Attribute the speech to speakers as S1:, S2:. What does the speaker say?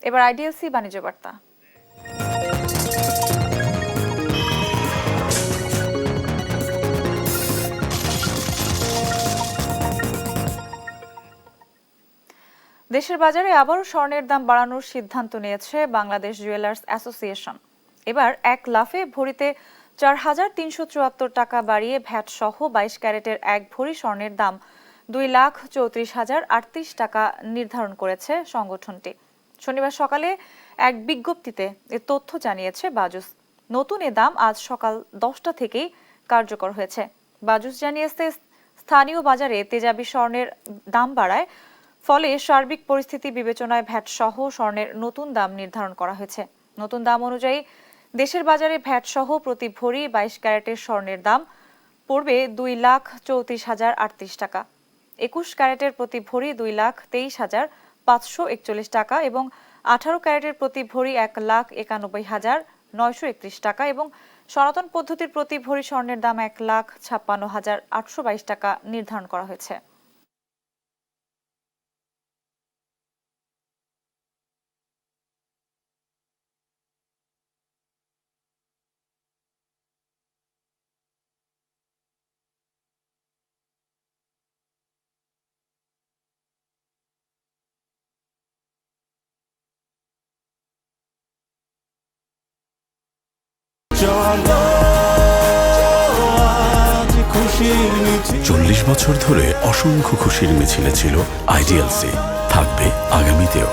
S1: এবার আইডিএলসি বাণিজ্য বার্তা। দেশের বাজারে আবারও স্বর্ণের দাম বাড়ানোর সিদ্ধান্ত নিয়েছে বাংলাদেশ জুয়েলার্স অ্যাসোসিয়েশন। এবার এক লাফে ভরিতে ৪,৩৭৪ টাকা বাড়িয়ে ভ্যাট সহ ২২ ক্যারেটের এক ভরি স্বর্ণের দাম ২,৩৪,০৩৮ টাকা নির্ধারণ করেছে সংগঠনটি। শনিবার সকালে এক বিজ্ঞপ্তিতে এ তথ্য জানিয়েছে বাজুস। নতুন এ দাম আজ সকাল ১০টা থেকেই কার্যকর হয়েছে। বাজুস জানিয়েছে, স্থানীয় বাজারে তেজাবি স্বর্ণের দাম বাড়ায় ফলে সার্বিক পরিস্থিতি বিবেচনায় ভ্যাট সহ স্বর্ণের নতুন দাম নির্ধারণ করা হয়েছে। নতুন দাম অনুযায়ী দেশের বাজারে ভ্যাট সহ প্রতি ভরি ২২ ক্যারেটের স্বর্ণের দাম পড়বে ২,৩৪,০৩৮ টাকা। ২১ ক্যারেটের প্রতি ভরি ২,২৩,৫৪১ টাকা এবং ১৮ ক্যারেটের প্রতি ভরি ১,৯১,৯৩১ টাকা এবং সনাতন পদ্ধতির প্রতি ভরি স্বর্ণের দাম ১,৫৬,৮২২ টাকা নির্ধারণ করা হয়েছে।
S2: চল্লিশ বছর ধরে অসংখ্য খুশির মিছিলে ছিল আইডিএলসি, থাকবে আগামীতেও।